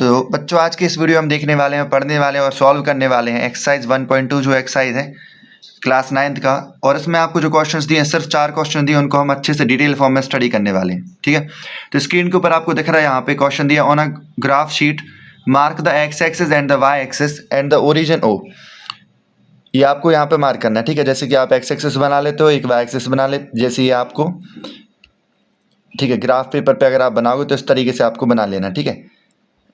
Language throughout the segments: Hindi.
तो बच्चों आज के इस वीडियो हम देखने वाले हैं, पढ़ने वाले हैं और सॉल्व करने वाले हैं एक्सरसाइज 1.2 जो एक्सरसाइज है क्लास 9th का। और इसमें आपको जो क्वेश्चंस दिए हैं, सिर्फ 4 क्वेश्चन दिए, उनको हम अच्छे से डिटेल फॉर्म में स्टडी करने वाले हैं। ठीक है, तो स्क्रीन के ऊपर आपको दिख रहा है यहाँ पे क्वेश्चन दिया, on a graph sheet mark the X axis and the Y axis and the origin O. ये आपको यहाँ पे मार्क करना है। ठीक है, जैसे कि आप एक्स एक्सिस बना लेते हो, एक वाई एक्सिस बना ले, जैसे ये आपको, ठीक है, ग्राफ पेपर पे अगर आप बनाओगे तो इस तरीके से आपको बना लेना। ठीक है,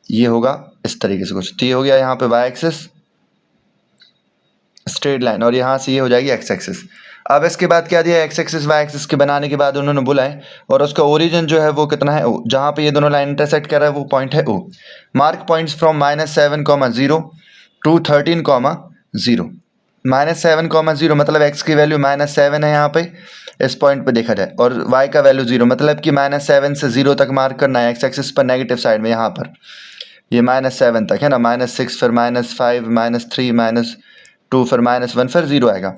ये होगा इस तरीके से कुछ, तो ये हो गया यहाँ पे वाई एक्सिस स्ट्रेट लाइन, और यहाँ से ये हो जाएगी एक्स एक्सिस। अब इसके बाद क्या दिया, एक्स एक्सिस वाई एक्सिस के बनाने के बाद उन्होंने बोला है, और उसका ओरिजिन जो है वो कितना है, ओ, जहाँ पे ये दोनों लाइन इंटरसेक्ट कर रहा है वो पॉइंट है O. Mark points from -7,0 to 13,0। -7,0 मतलब एक्स की वैल्यू -7 है यहाँ पे इस पॉइंट पे देखा जाए, और वाई का वैल्यू 0, मतलब कि -7 से 0 तक मार्क करना है एक्स एक्सिस पर, नेगेटिव साइड में यहाँ पर ये -7 तक है ना, -6 फिर -5 -3 -2 फिर -1 फिर 0 आएगा।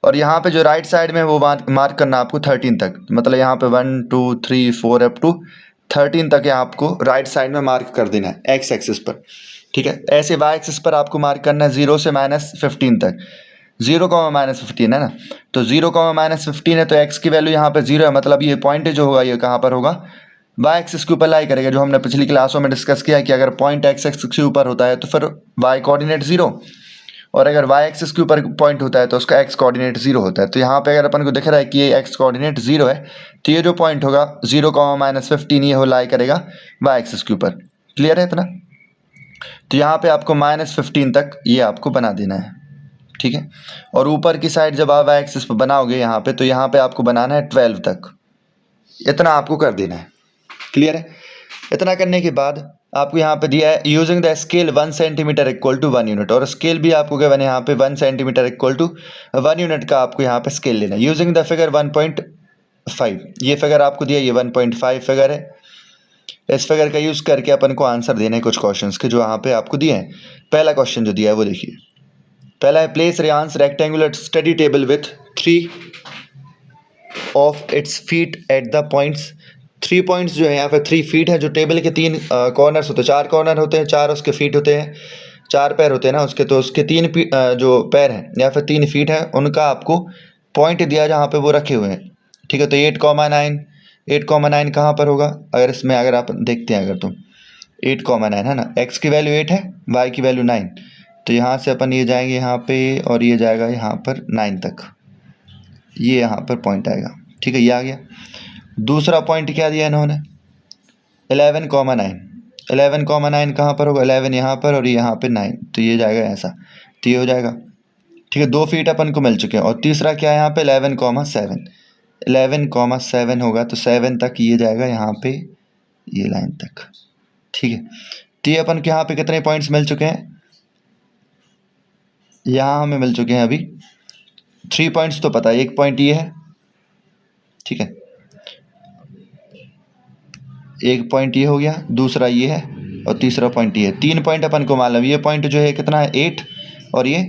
और यहाँ पे जो राइट साइड में वो मार्क करना आपको 13 तक, मतलब यहाँ पे 1 2 3 4 अप टू 13 तक यहाँ आपको राइट साइड में मार्क कर देना है एक्स एक्सिस पर। ठीक है, ऐसे वाई एक्सिस पर आपको मार्क करना है 0 से -15 तक। 0, -15 है ना, तो 0, -15 है तो एक्स की वैल्यू यहाँ पे 0 है, मतलब ये पॉइंट जो होगा ये कहाँ पर होगा, वाई एक्सिस के ऊपर लाई करेगा, जो हमने पिछली क्लासों में डिस्कस किया कि अगर पॉइंट एक्स एक्सिस के ऊपर होता है तो फिर वाई कोऑर्डिनेट 0, और अगर वाई एक्सिस के ऊपर पॉइंट होता है तो उसका एक्स कोऑर्डिनेट 0 होता है। तो यहाँ पे अगर अपन को दिख रहा है कि ये एक्स कोऑर्डिनेट 0 है, तो ये जो पॉइंट होगा 0, -15 ये हो लाई करेगा वाई एक्सिस के ऊपर। क्लियर है इतना? तो यहाँ पे आपको -15 तक ये आपको बना देना है। ठीक है, और ऊपर की साइड जब आप वाई एक्सिस पर बनाओगे यहाँ पे, तो यहाँ पे आपको बनाना है 12 तक, इतना आपको कर देना है। क्लियर है? इतना करने के बाद आपको यहाँ पे दिया है using the scale 1 centimetre equal to 1 unit, और स्केल भी आपको गिवन है यहाँ पे 1 सेंटीमीटर इक्वल टू 1 यूनिट का आपको यहाँ पे स्केल लेना है। यूजिंग द फिगर 1.5, ये फिगर आपको दिया, ये 1.5 फिगर है। इस फिगर का यूज़ करके अपन को आंसर देने कुछ क्वेश्चंस के जो यहाँ पे आपको दिए हैं। पहला क्वेश्चन जो दिया है वो देखिए, पहला है place Ryan's rectangular study table with 3 of its feet at the points. 3 points जो है यहाँ पे 3 फीट है, जो टेबल के 3 कॉर्नर्स होते हैं, 4 कॉर्नर होते हैं, 4 उसके फीट होते हैं, 4 पैर होते हैं ना उसके, तो उसके 3 जो पैर हैं या फिर 3 फीट हैं, उनका आपको पॉइंट दिया जहाँ पे वो रखे हुए हैं। ठीक है, तो 8,9 कहाँ पर होगा, अगर इसमें अगर आप देखते हैं, अगर तो 8,9 है ना, एक्स की वैल्यू 8 है, वाई की वैल्यू 9, तो यहाँ से अपन ये जाएंगे यहाँ पे, और ये जाएगा यहाँ पर 9 तक, ये यहाँ पर पॉइंट आएगा। ठीक है, ये आ गया। दूसरा पॉइंट क्या दिया इन्होंने, 11,9 कहाँ पर होगा, 11 यहाँ पर और यहाँ पे 9, तो ये जाएगा ऐसा, तो ये हो जाएगा। ठीक है, 2 फीट अपन को मिल चुके हैं। और तीसरा क्या है यहाँ पे, 11,7 होगा, तो 7 तक ये जाएगा यहाँ पे, ये लाइन तक। ठीक है, तो ये अपन के यहाँ पे कितने पॉइंट्स मिल चुके हैं, यहाँ हमें मिल चुके हैं अभी 3 पॉइंट्स, तो पता है, एक पॉइंट ये है, ठीक है, एक पॉइंट ये हो गया, दूसरा ये है, और तीसरा पॉइंट ये है। 3 पॉइंट अपन को मालूम, ये पॉइंट जो है कितना है 8, और ये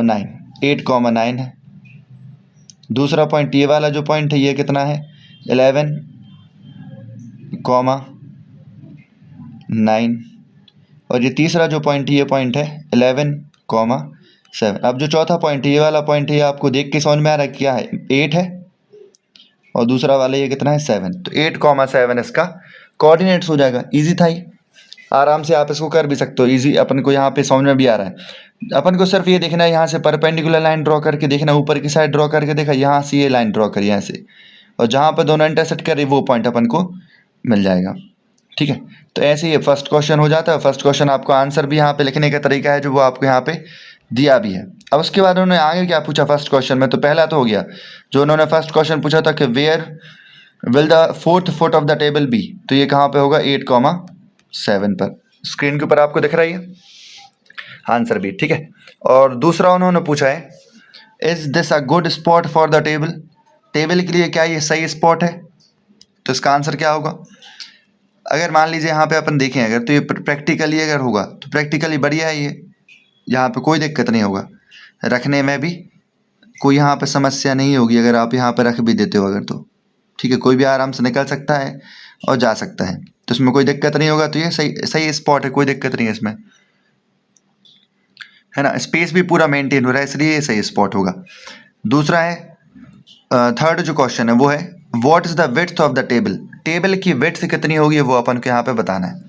9, 8,9 है। दूसरा पॉइंट ये वाला जो पॉइंट है ये कितना है, 11,9, और ये तीसरा जो पॉइंट ये पॉइंट है 11,7। अब जो चौथा पॉइंट है ये वाला पॉइंट है, ये आपको देख के समझ में आ रहा है क्या है, 8 है, और दूसरा वाला ये कितना है 7, तो 8,7 इसका कोऑर्डिनेट्स हो जाएगा। इजी था ही, आराम से आप इसको कर भी सकते हो, इजी, अपन को यहाँ पे समझ में भी आ रहा है। अपन को सिर्फ ये देखना है, यहाँ से परपेंडिकुलर लाइन ड्रॉ करके देखना, ऊपर की साइड ड्रॉ करके देखा, यहाँ से ये लाइन ड्रॉ करी यहाँ से, और जहाँ पर दोनों इंटरसेक्ट करे वो पॉइंट अपन को मिल जाएगा। ठीक है, तो ऐसे ही फर्स्ट क्वेश्चन हो जाता है। फर्स्ट क्वेश्चन आपको आंसर भी यहाँ पे लिखने का तरीका है जो वो आपको यहाँ पे दिया भी है। अब उसके बाद उन्होंने आगे क्या पूछा फर्स्ट क्वेश्चन में, तो पहला तो हो गया जो उन्होंने फर्स्ट क्वेश्चन पूछा था कि where will the 4th foot of the table be, तो ये कहाँ पे होगा 8,7 पर, स्क्रीन के ऊपर आपको दिख रही है आंसर भी। ठीक है, और दूसरा उन्होंने पूछा है is this a good spot for the table, table के लिए क्या ये सही स्पॉट है, तो इसका आंसर क्या होगा। अगर मान लीजिए यहाँ पे अपन देखें अगर, तो ये प्रैक्टिकली अगर होगा तो प्रैक्टिकली बढ़िया है, ये यहाँ पे कोई दिक्कत नहीं होगा, रखने में भी कोई यहाँ पे समस्या नहीं होगी अगर आप यहाँ पे रख भी देते हो अगर, तो ठीक है, कोई भी आराम से निकल सकता है और जा सकता है। तो इसमें कोई दिक्कत नहीं होगा, तो ये सही सही स्पॉट है, कोई दिक्कत नहीं है इसमें, है ना। स्पेस भी पूरा मेंटेन हो रहा है, इसलिए ये सही स्पॉट होगा। दूसरा है थर्ड जो क्वेश्चन है वो है what is the width of the table. Table की विड्थ कितनी होगी वो अपन को यहाँ पे बताना है,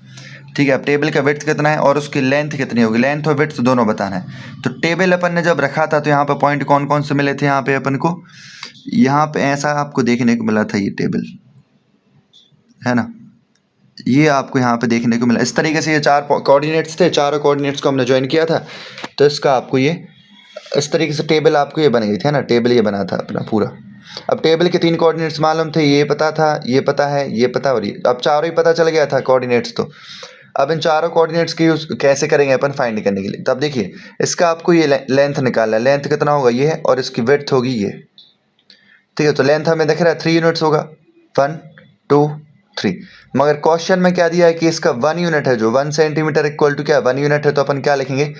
ठीक है। अब टेबल का विड्थ कितना है और उसकी लेंथ कितनी होगी, लेंथ और विड्थ दोनों बताना है। तो टेबल अपन ने जब रखा था तो यहाँ पे पॉइंट कौन कौन से मिले थे यहाँ पे अपन को, यहाँ पे ऐसा आपको देखने को मिला था, ये टेबल है ना, ये आपको यहाँ पे देखने को मिला। इस तरीके से ये चार कोऑर्डिनेट्स थे, चारों कोऑर्डिनेट्स को हमने ज्वाइन किया था, तो इसका आपको ये इस तरीके से टेबल आपको ये बन गई थी, है ना। टेबल ये बना था अपना पूरा। अब टेबल के 3 कोऑर्डिनेट्स मालूम थे, ये पता था, ये पता है, ये पता और ये, अब चारों ही पता चल गया था कोऑर्डिनेट्स। तो अब इन चारों कोऑर्डिनेट्स की यूज कैसे करेंगे अपन फाइंड करने के लिए। तब देखिए इसका आपको ये लेंथ निकालना है, लेंथ कितना होगा ये है, और इसकी विड्थ होगी ये, ठीक है। तो लेंथ हमें दिख रहा है 3 यूनिट्स होगा, 1 2 3। मगर क्वेश्चन में क्या दिया है कि इसका 1 यूनिट है, जो 1 सेंटीमीटर इक्वल टू क्या 1 यूनिट है। तो अपन क्या लिखेंगे,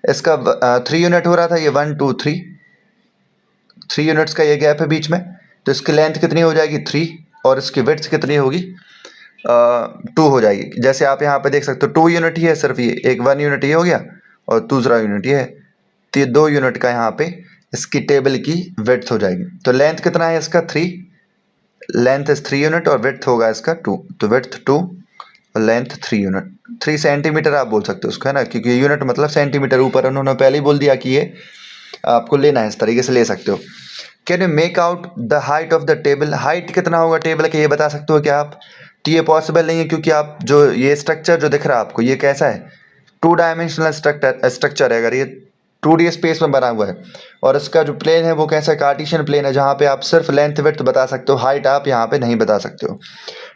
इसका 3 यूनिट हो रहा था, ये 1 2 3 यूनिट्स का ये गैप है बीच में, तो इसकी लेंथ कितनी हो जाएगी 3, और इसकी विड्थ कितनी होगी 2 हो जाएगी। जैसे आप यहाँ पे देख सकते हो 2 यूनिट ही है सिर्फ, ये एक 1 यूनिट ये हो गया और दूसरा यूनिट ये है, तो ये 2 यूनिट का यहाँ पे इसकी टेबल की विड्थ हो जाएगी। तो लेंथ कितना है इसका 3, लेंथ इज 3 यूनिट और विड्थ होगा इसका 2, तो विड्थ 2 और लेंथ 3 यूनिट, 3 सेंटीमीटर आप बोल सकते हो उसको, है ना, क्योंकि यूनिट मतलब सेंटीमीटर, ऊपर उन्होंने पहले ही बोल दिया कि ये आपको लेना है, इस तरीके से ले सकते हो। Can you make out the height of the table, height कितना होगा टेबल का ये बता सकते हो क्या आप। तो ये पॉसिबल नहीं है, क्योंकि आप जो ये स्ट्रक्चर जो दिख रहा है आपको, ये कैसा है 2 डायमेंशनल स्ट्रक्चर है। अगर ये 2D स्पेस में बना हुआ है और इसका जो प्लेन है वो कैसा कार्टेशियन प्लेन है, जहाँ पे आप सिर्फ लेंथ विड्थ बता सकते हो, हाइट आप यहाँ पे नहीं बता सकते हो,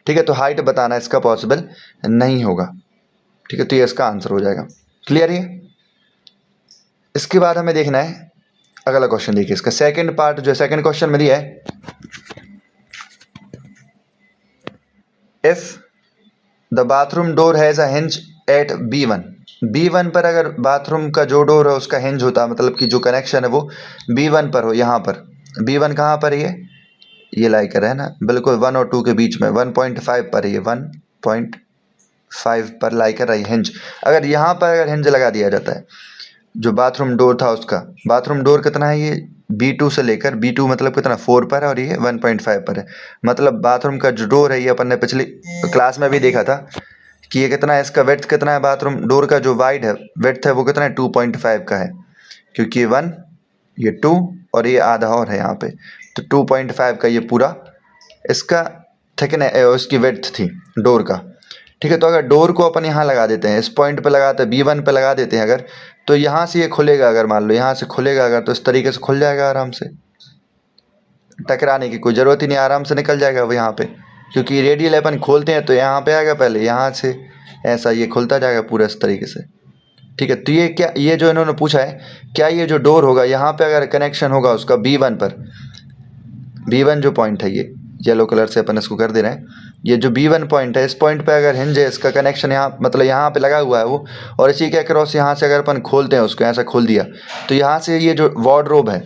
ठीक है। तो हाइट बताना इसका पॉसिबल नहीं होगा, ठीक है। तो ये इसका आंसर हो जाएगा। क्लियर है। इसके बाद हमें देखना है अगला क्वेश्चन, देखिए इसका सेकंड पार्ट जो सेकंड क्वेश्चन में दिया है, if the bathroom door has a hinge at B1, B1 पर अगर बाथरूम का जो डोर है उसका हिंज होता, मतलब कि जो कनेक्शन है वो B1 पर हो, यहाँ पर B1 कहाँ पर है, ये लाई कर है ना, बिल्कुल 1 और 2 के बीच में 1.5 पर है, ये 1.5 पर लाई कर रहा है हिंज। अगर यहाँ पर अगर हिंज लगा दिया जाता है, जो बाथरूम डोर था उसका, बाथरूम डोर कितना है ये B2 से लेकर, B2 मतलब कितना 4 पर है और ये 1.5 पर है, मतलब बाथरूम का जो डोर है ये अपन ने पिछली क्लास में भी देखा था कि ये कितना है, इसका विड्थ कितना है, बाथरूम डोर का जो वाइड है विड्थ है वो कितना है 2.5 का है, क्योंकि 1 ये 2 और ये आधा और है यहाँ पे, तो 2.5 का ये पूरा इसका थिकनेस उसकी विड्थ थी डोर का, ठीक है। तो अगर डोर को अपन यहाँ लगा देते हैं, इस पॉइंट पे लगाते हैं, B1 पे लगा देते हैं अगर, तो यहाँ से ये खुलेगा, अगर मान लो यहाँ से खुलेगा अगर, तो इस तरीके से खुल जाएगा आराम से, टकराने की कोई ज़रूरत ही नहीं, आराम से निकल जाएगा वो यहाँ पे, क्योंकि रेडियल अपन खोलते हैं तो यहाँ पे आएगा पहले, यहाँ से ऐसा ये खुलता जाएगा पूरा इस तरीके से, ठीक है। तो ये क्या, ये जो इन्होंने पूछा है, क्या ये जो डोर होगा यहाँ पे अगर कनेक्शन होगा उसका B1 पर, B1 जो पॉइंट है ये येलो कलर से अपन इसको कर दे रहे हैं, ये जो B1 पॉइंट है, इस पॉइंट पे अगर हिंज है, इसका कनेक्शन यहाँ मतलब यहाँ पे लगा हुआ है वो, और इसी के अक्रॉस यहाँ से अगर अपन खोलते हैं उसको, ऐसा खोल दिया, तो यहाँ से ये जो वार्डरोब है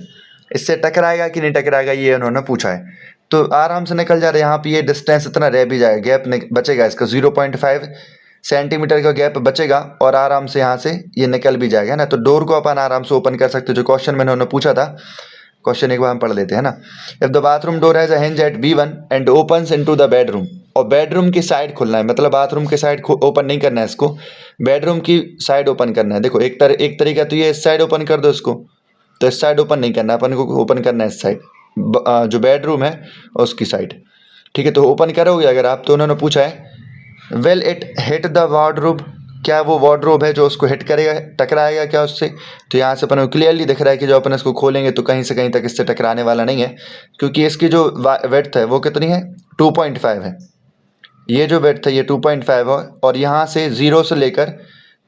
इससे टकराएगा कि नहीं टकराएगा, ये उन्होंने पूछा है। तो आराम से निकल जा रहा है, यहाँ पे ये डिस्टेंस इतना रह भी जाएगा, गैप बचेगा इसका 0.5 सेंटीमीटर का गैप बचेगा, और आराम से यहाँ से ये निकल भी जाएगा ना। तो डोर को अपन आराम से ओपन कर सकते हो, जो क्वेश्चन में उन्होंने पूछा था, क्वेश्चन एक बार हम पढ़ लेते हैं ना। If the bathroom door has a hinge at B1 and opens into the bedroom, और बेडरूम की साइड खुलना है, मतलब बाथरूम की साइड ओपन नहीं करना है इसको, बेडरूम की साइड ओपन करना है। देखो एक तरीका तो ये इस साइड ओपन कर दो इसको, तो इस साइड ओपन नहीं करना, अपन को ओपन करना है इस साइड, जो बेडरूम है उसकी साइड, ठीक है। तो ओपन करोगे अगर आप, तो उन्होंने पूछा है well it hit the wardrobe, क्या वो वार्डरोब है जो उसको हिट करेगा, टकराएगा क्या उससे। तो यहाँ से अपन को क्लियरली दिख रहा है कि जो अपन इसको खोलेंगे तो कहीं से कहीं तक इससे टकराने वाला नहीं है, क्योंकि इसकी जो विड्थ है वो कितनी है 2.5 है, ये जो विड्थ है ये 2.5 है, और यहाँ से 0 से लेकर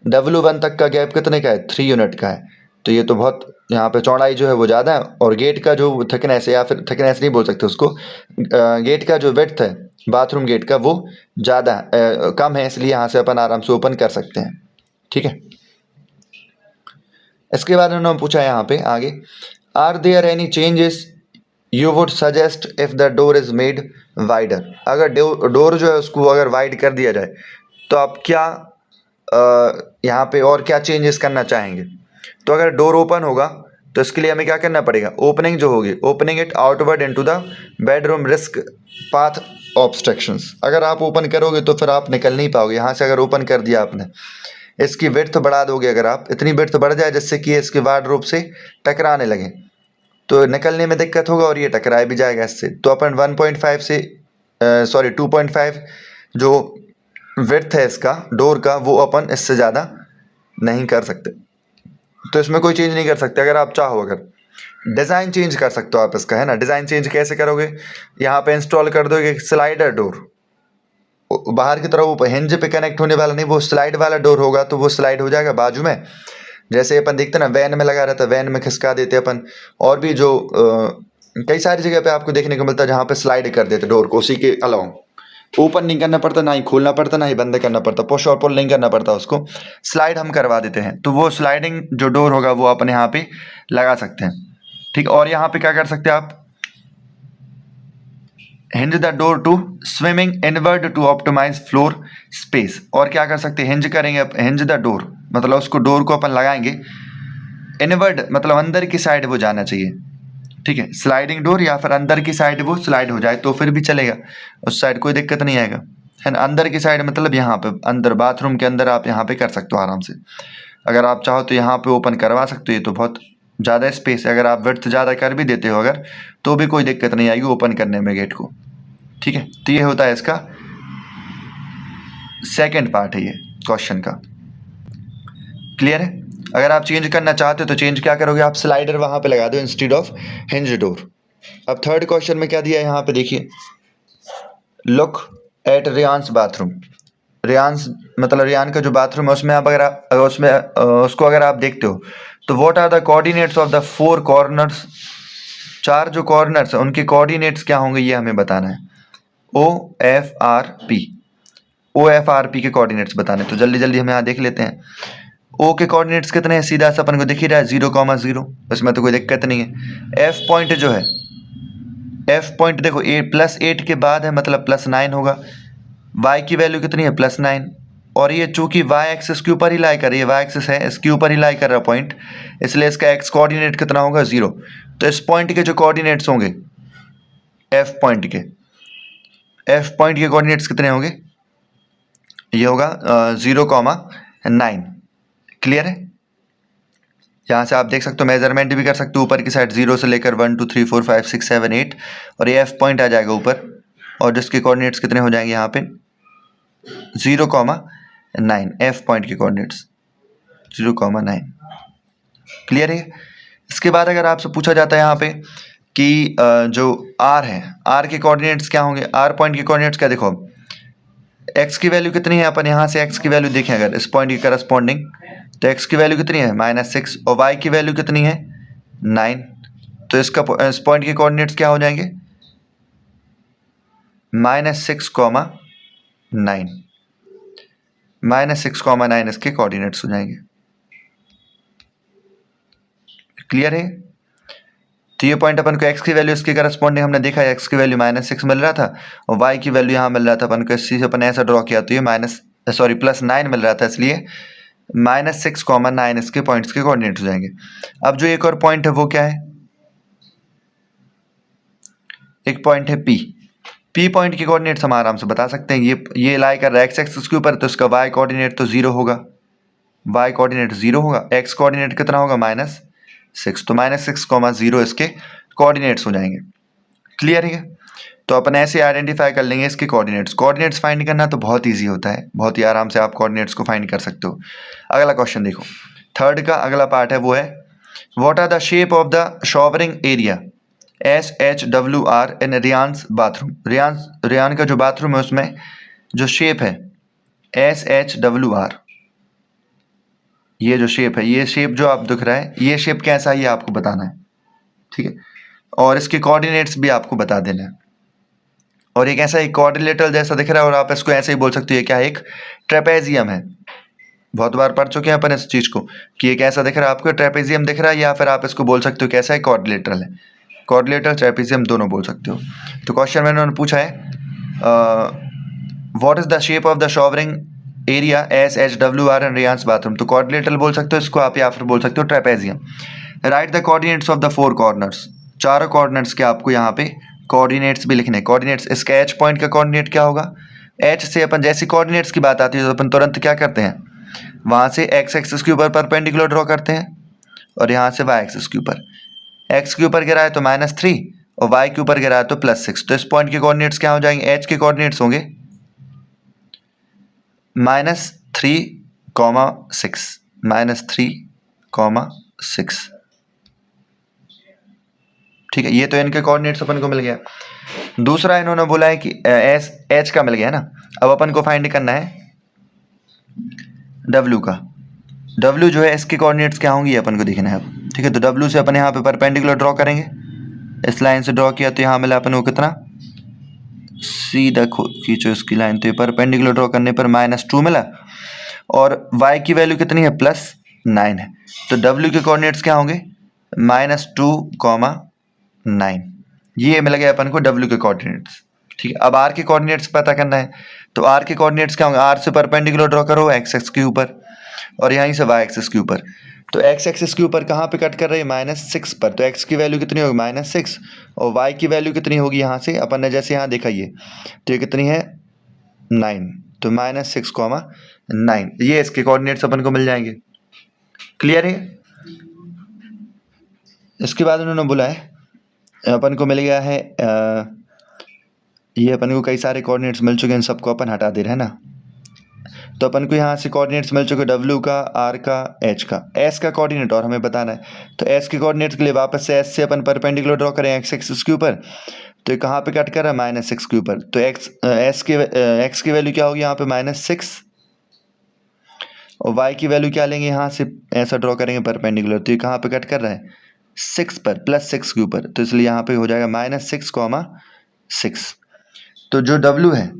W1 तक का गैप कितने का है 3 यूनिट का है। तो ये तो बहुत, यहाँ पे चौड़ाई जो है वो ज़्यादा है, और गेट का जो थिकनेस है, या फिर थिकनेस नहीं बोल सकते उसको, गेट का जो विड्थ है बाथरूम गेट का वो ज़्यादा कम है, इसलिए यहाँ से अपन आराम से ओपन कर सकते हैं, ठीक है। इसके बाद उन्होंने पूछा है यहाँ पे आगे, are there any changes you would suggest if the door is made wider, अगर डोर जो है उसको अगर वाइड कर दिया जाए तो आप क्या यहाँ पे और क्या चेंजेस करना चाहेंगे? तो अगर डोर ओपन होगा तो इसके लिए हमें क्या करना पड़ेगा? ओपनिंग जो होगी, opening it outward into the bedroom risk path obstructions. अगर आप ओपन करोगे तो फिर आप निकल नहीं पाओगे यहाँ से। अगर ओपन कर दिया आपने, इसकी विड्थ बढ़ा दोगे, अगर आप इतनी विड्थ बढ़ जाए जिससे कि इसके वार्डरोब से टकराने लगे तो निकलने में दिक्कत होगा और ये टकराए भी जाएगा इससे। तो अपन 1.5 से 2.5 जो विड्थ है इसका डोर का, वो अपन इससे ज़्यादा नहीं कर सकते। तो इसमें कोई चेंज नहीं कर सकते। अगर आप चाहो, अगर डिज़ाइन चेंज कर सकते हो आप इसका, है ना। डिज़ाइन चेंज कैसे करोगे? यहाँ पे इंस्टॉल कर दोगे एक स्लाइडर डोर, बाहर की तरफ वो हिंज पे कनेक्ट होने वाला नहीं, वो स्लाइड वाला डोर होगा तो वो स्लाइड हो जाएगा बाजू में। जैसे अपन देखते ना वैन में लगा रहता है, वैन में खिसका देते अपन, और भी जो कई सारी जगह पे आपको देखने को मिलता है जहाँ पे स्लाइड कर देते डोर को, उसी के अलावा ओपन नहीं करना पड़ता, ना ही खोलना पड़ता, ना ही बंद करना पड़ता, पुश और पुल नहीं करना पड़ता, उसको स्लाइड हम करवा देते हैं। तो वो स्लाइडिंग जो डोर होगा वो अपन यहाँ पे लगा सकते हैं, ठीक। और यहाँ पे क्या कर सकते हैं आप? Hinge the door to swimming inward to optimise floor space. और क्या कर सकते हैं? हिंज करेंगे, हिंज द डोर मतलब उसको डोर को अपन लगाएंगे इनवर्ड, मतलब अंदर की साइड वो जाना चाहिए, ठीक है। स्लाइडिंग डोर या फिर अंदर की साइड वो स्लाइड हो जाए तो फिर भी चलेगा, उस साइड कोई दिक्कत नहीं आएगा, है ना। अंदर की साइड मतलब यहाँ पे अंदर बाथरूम के अंदर आप यहाँ पे कर सकते हो आराम से। अगर आप चाहो तो यहाँ पे ओपन करवा सकते हो, ये तो बहुत ज़्यादा स्पेस है। अगर आप विड्थ ज़्यादा कर भी देते हो अगर, तो भी कोई दिक्कत नहीं आएगी ओपन करने में गेट को, ठीक है। तो ये होता है इसका सेकेंड पार्ट है ये क्वेश्चन का। क्लियर है? अगर आप चेंज करना चाहते हो तो चेंज क्या करोगे? आप स्लाइडर वहाँ पे लगा दो इंस्टेड ऑफ हिंज डोर। अब थर्ड क्वेश्चन में क्या दिया है यहाँ पे देखिए, लुक एट रियान्स बाथरूम। रियान्स मतलब रियान का जो बाथरूम है उसमें आप अगर उसमें उसको अगर आप देखते हो तो what are the coordinates of the 4 corners. 4 जो कॉर्नर्स हैं उनके कोऑर्डिनेट्स क्या होंगे ये हमें बताना है। OFRP, OFRP के कोऑर्डिनेट्स बताने, तो जल्दी जल्दी हम यहाँ देख लेते हैं। O के कोऑर्डिनेट्स कितने हैं? सीधा सा अपन को दिख ही रहा है 0,0, इसमें तो कोई दिक्कत नहीं है। F पॉइंट जो है, F पॉइंट देखो +8 के बाद है मतलब +9 होगा। Y की वैल्यू कितनी है? +9। और ये चूंकि Y एक्सिस के ऊपर ही लाई कर रही है, Y एक्सिस है इसके ऊपर ही लाई कर रहा है पॉइंट, इसलिए इसका x कोऑर्डिनेट कितना होगा? 0। तो इस पॉइंट के जो कोऑर्डिनेट्स होंगे F पॉइंट के कोऑर्डिनेट्स कितने होंगे? ये होगा 0,9। क्लियर है? यहाँ से आप देख सकते हो, मेजरमेंट भी कर सकते हो ऊपर की साइड 0 से लेकर 1 2 3 4 5 6 7 8, और ये F पॉइंट आ जाएगा ऊपर, और जिसके कोऑर्डिनेट्स कितने हो जाएंगे यहाँ पे? 0,9। F पॉइंट के कोऑर्डिनेट्स 0,9। क्लियर है? इसके बाद अगर आपसे पूछा जाता है यहाँ पे कि जो R है, R के कोऑर्डिनेट्स क्या होंगे? R पॉइंट के कोऑर्डिनेट्स क्या? देखो x की वैल्यू कितनी है, अपन यहाँ से x की वैल्यू देखें अगर इस पॉइंट की करस्पॉन्डिंग, तो x की वैल्यू कितनी है? -6, और y की वैल्यू कितनी है? 9। तो इसका इस पॉइंट के कोऑर्डिनेट्स क्या हो जाएंगे? -6,9। -6,9 इसके कोऑर्डिनेट्स हो जाएंगे। क्लियर है? तो ये पॉइंट अपन को x की वैल्यू इसके करस्पॉन्डिंग हमने देखा है, x की वैल्यू -6 मिल रहा था और y की वैल्यू यहाँ मिल रहा था अपन को, इसी से अपन ऐसा ड्रॉ किया तो ये +9 मिल रहा था, इसलिए -6,9 इसके पॉइंट्स के कोऑर्डिनेट्स हो जाएंगे। अब जो एक और पॉइंट है वो क्या है? एक पॉइंट है P पॉइंट के कोऑर्डिनेट्स हम आराम से बता सकते हैं। ये लाई कर रहा है x एक्सिस के ऊपर, तो इसका y कोऑर्डिनेट तो 0 होगा, y कोऑर्डिनेट 0 होगा, x कोऑर्डिनेट कितना होगा? -6, तो -6,0 इसके कोऑर्डिनेट्स हो जाएंगे। क्लियर है? तो अपन ऐसे आइडेंटिफाई कर लेंगे इसके कोऑर्डिनेट्स फाइंड करना तो बहुत ईजी होता है, बहुत ही आराम से आप कोऑर्डिनेट्स को फाइंड कर सकते हो। अगला क्वेश्चन देखो, थर्ड का अगला पार्ट है वो है, what are the shape of the showering area SHWR in Ryan's bathroom. Ryan का जो बाथरूम है उसमें जो शेप है SHWR, ये जो शेप है, ये शेप जो आप दिख रहा है, ये शेप कैसा है ये आपको बताना है, ठीक है। और इसके कोऑर्डिनेट्स भी आपको बता देना है। और एक ऐसा एक क्वाड्रिलेटरल जैसा दिख रहा है, और आप इसको ऐसे ही बोल सकते हो, ये क्या है? एक ट्रेपेजियम है। बहुत बार पढ़ चुके हैं अपन इस चीज़ को कि ये कैसा दिख रहा है आपको? ट्रेपेजियम दिख रहा है, या फिर आप इसको बोल सकते हो कैसा है? क्वाड्रिलेटरल है। क्वाड्रिलेटरल ट्रेपेजियम दोनों बोल सकते हो। तो क्वेश्चन में उन्होंने पूछा है what is the shape of the showering area S H W R and Ryan's bathroom. तो क्वाड्रिलेटरल बोल सकते हो इसको आप, या फिर बोल सकते हो trapezium. Right the coordinates of the four corners. चारों कोऑर्डिनेट्स के आपको यहाँ पे कोऑर्डिनेट्स भी लिखने। कोऑर्डिनेट्स, इसका एच पॉइंट का कोऑर्डिनेट क्या होगा? एच से अपन जैसी कोऑर्डिनेट्स की बात आती है तो अपन तुरंत क्या करते हैं, वहाँ से एक्स एक्सिस के ऊपर परपेंडिकुलर ड्रॉ करते हैं और यहाँ से वाई एक्सिस के ऊपर। एक्स के ऊपर गिरा है तो -3 और वाई के ऊपर गिरा है तो +6। तो इस पॉइंट के कोऑर्डिनेट्स क्या हो जाएंगे? एच के कोऑर्डिनेट्स होंगे -3,6 ठीक है। ये तो इनके कोऑर्डिनेट्स अपन को मिल गया। दूसरा इन्होंने बोला है कि एस एच का मिल गया ना, अब अपन को फाइंड करना है डब्ल्यू का। डब्ल्यू जो है इसके कोऑर्डिनेट्स क्या होंगी अपन को देखना है अब, ठीक है। तो डब्ल्यू से अपन यहाँ पे परपेंडिकुलर ड्रॉ करेंगे। इस लाइन से ड्रॉ किया तो यहाँ मिला अपन को कितना, सीधा खींचो इसकी लाइन, तो ये परपेंडिकुलर ड्रॉ करने पर -2 मिला और y की वैल्यू कितनी है, +9 है। तो w के कोऑर्डिनेट्स क्या होंगे, -2,9। ये मिल गया अपन को w के कोऑर्डिनेट्स, ठीक है। अब r के कोऑर्डिनेट्स पता करना है, तो r के कोऑर्डिनेट्स क्या होंगे, r से परपेंडिकुलर ड्रॉ करो x एक्स के ऊपर और यहीं से y एक्सिस के ऊपर। तो x एक्सिस के ऊपर कहाँ पे कट कर रहे हैं, -6 पर। तो x की वैल्यू कितनी होगी, -6 और y की वैल्यू कितनी होगी, यहाँ से अपन ने जैसे यहाँ देखा ये, तो ये कितनी है 9। तो -6,9 ये इसके कोऑर्डिनेट्स अपन को मिल जाएंगे। क्लियर है। इसके बाद उन्होंने बोला है अपन को मिल गया है ये अपन को कई सारे कोऑर्डिनेट्स मिल चुके हैं, सबको अपन हटा दे रहे हैं ना। तो अपन को यहाँ से कोऑर्डिनेट्स मिल चुके W का, R का, H का। S का कोऑर्डिनेट और हमें बताना है, तो S के कोऑर्डिनेट्स के लिए वापस से S से अपन परपेंडिकुलर ड्रॉ करें x एक्सिस के ऊपर। तो ये कहाँ पे कट कर रहा है, -6 के ऊपर। तो x की वैल्यू क्या होगी यहाँ पे, -6 और y की वैल्यू क्या लेंगे, यहाँ से ऐसा ड्रॉ करेंगे परपेंडिकुलर। तो ये कहाँ पे कट कर रहा है, 6 पर, +6 के ऊपर। तो इसलिए यहाँ पे हो जाएगा -6,6। तो जो W है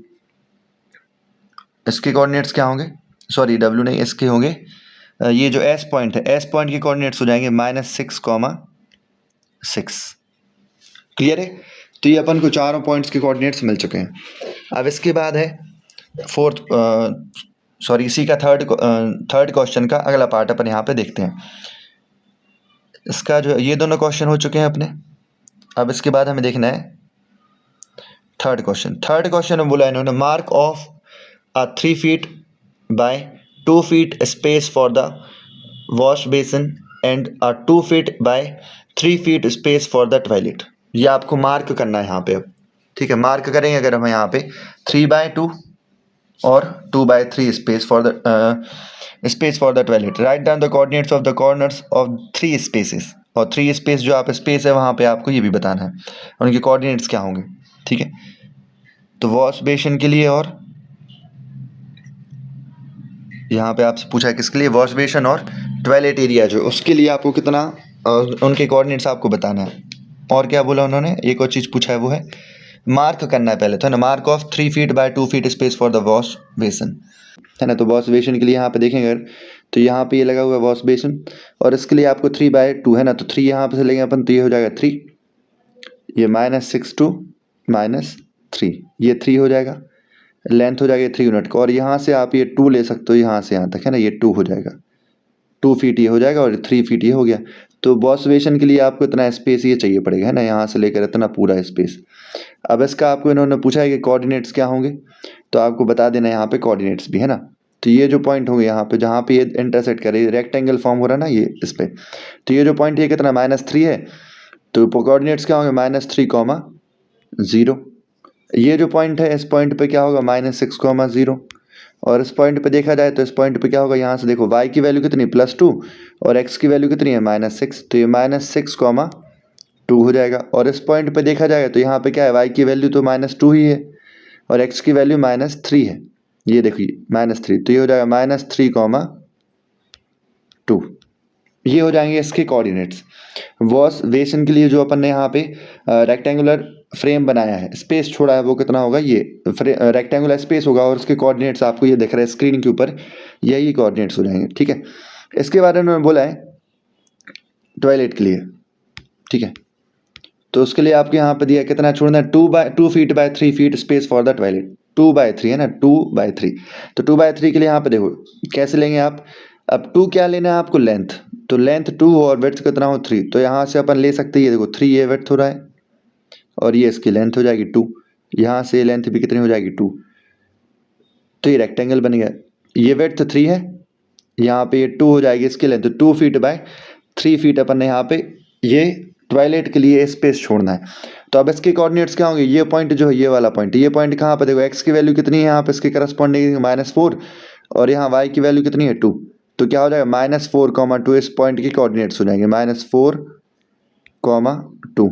इसके कोऑर्डिनेट्स क्या होंगे, सॉरी W नहीं, इसके होंगे ये जो S पॉइंट है, S पॉइंट के कोऑर्डिनेट्स हो जाएंगे -6,6। क्लियर है। तो ये अपन को चारों पॉइंट्स के कोऑर्डिनेट्स मिल चुके हैं। अब इसके बाद है इसी का थर्ड क्वेश्चन का अगला पार्ट अपन यहाँ पे देखते हैं। इसका जो ये दोनों क्वेश्चन हो चुके हैं अपने। अब इसके बाद हमें देखना है थर्ड क्वेश्चन में बोला इन्होंने, mark of a 3 feet by 2 feet space for the wash basin and a 2 feet by 3 feet space for the toilet। ये आपको मार्क करना है यहाँ पे अब, ठीक है। मार्क करेंगे अगर हम यहाँ पे 3/2 और 2/3 space for the toilet। Write down the coordinates of the corners of 3 spaces। और 3 space जो आप स्पेस है वहाँ पे आपको ये भी बताना है उनके कोऑर्डिनेट्स क्या होंगे, ठीक है। तो वॉश बेसिन के लिए और यहाँ पे आपसे पूछा है किसके लिए, वॉश बेसिन और टॉयलेट एरिया जो उसके लिए आपको कितना उनके कोऑर्डिनेट्स आपको बताना है। और क्या बोला उन्होंने, एक और चीज़ पूछा है वो है मार्क करना है पहले, तो है ना, mark of 3 feet by 2 feet space for the wash basin, है ना। तो वॉश बेसिन के लिए यहाँ पे देखेंगे अगर, तो यहाँ पे ये लगा हुआ है वॉश बेसिन और इसके लिए आपको 3/2 है ना, तो 3 यहाँ पे से लेंगे अपन, तो ये हो जाएगा 3, ये -6 to -3, ये 3 हो जाएगा, लेंथ हो जाएगी 3 यूनिट का। और यहाँ से आप ये 2 ले सकते हो यहाँ से यहाँ तक, है ना, ये 2 हो जाएगा, 2 feet ये हो जाएगा और 3 feet ये हो गया। तो वॉश बेसिन के लिए आपको इतना स्पेस ये चाहिए पड़ेगा, है ना, यहाँ से लेकर इतना पूरा स्पेस। अब इसका आपको इन्होंने पूछा है कि कोऑर्डिनेट्स क्या होंगे, तो आपको बता देना यहाँ पे कोऑर्डिनेट्स भी, है ना। तो ये जो पॉइंट होंगे यहाँ पे जहाँ पे ये इंटरसेक्ट करे, रेक्टेंगल फॉर्म हो रहा है ना ये इस पर, तो ये जो पॉइंट ये कितना -3 है, तो कोऑर्डिनेट्स क्या होंगे, -3,0। ये जो पॉइंट है इस पॉइंट पे क्या होगा, -6,0। और इस पॉइंट पे देखा जाए तो इस पॉइंट पे क्या होगा, यहाँ से देखो y की वैल्यू कितनी, +2 और x की वैल्यू कितनी है, -6, तो ये -6,2 हो जाएगा। और इस पॉइंट पे देखा जाएगा तो यहाँ पे क्या है, y की वैल्यू तो -2 ही है और x की वैल्यू -3 है, ये देखिए -3, तो ये हो जाएगा -3,2। ये हो जाएंगे इसके कोऑर्डिनेट्स। वॉश बेसिन के लिए जो अपन ने यहाँ पे रेक्टेंगुलर फ्रेम बनाया है, स्पेस छोड़ा है, वो कितना होगा, ये रेक्टेंगुलर स्पेस होगा और उसके कोऑर्डिनेट्स आपको ये दिख रहा है स्क्रीन के ऊपर, यही कोऑर्डिनेट्स हो जाएंगे, ठीक है। इसके बारे में बोला है टॉयलेट के लिए, ठीक है। तो उसके लिए आपको यहाँ पे दिया कितना छोड़ना है, 2 feet by 3 feet space for the toilet, 2/3 है ना, 2/3। तो 2/3 के लिए यहाँ पे देखो कैसे लेंगे आप, अब 2 क्या लेना है आपको, लेंथ, तो लेंथ 2 और विड्थ कितना हो 3, तो यहाँ से अपन ले सकते हैं, ये देखो 3 ये विड्थ हो रहा है और ये इसकी लेंथ हो जाएगी 2, यहाँ से लेंथ भी कितनी हो जाएगी 2, तो ये रेक्टेंगल बन गया। ये विड्थ 3 है, यहाँ पे ये 2 हो जाएगी इसकी लेंथ, 2 फीट बाय 3 फीट अपन ने यहाँ पे ये टॉयलेट के लिए स्पेस छोड़ना है। तो अब इसके कोऑर्डिनेट्स क्या होंगे, ये पॉइंट जो है ये वाला पॉइंट, ये पॉइंट कहाँ पे देखो एक्स की वैल्यू कितनी है यहाँ पे इसके करस्पॉन्डिंग -4 और यहाँ वाई की वैल्यू कितनी है 2, तो क्या हो जाएगा -4, 2 इस पॉइंट के कोऑर्डिनेट्स हो जाएंगे -4, 2।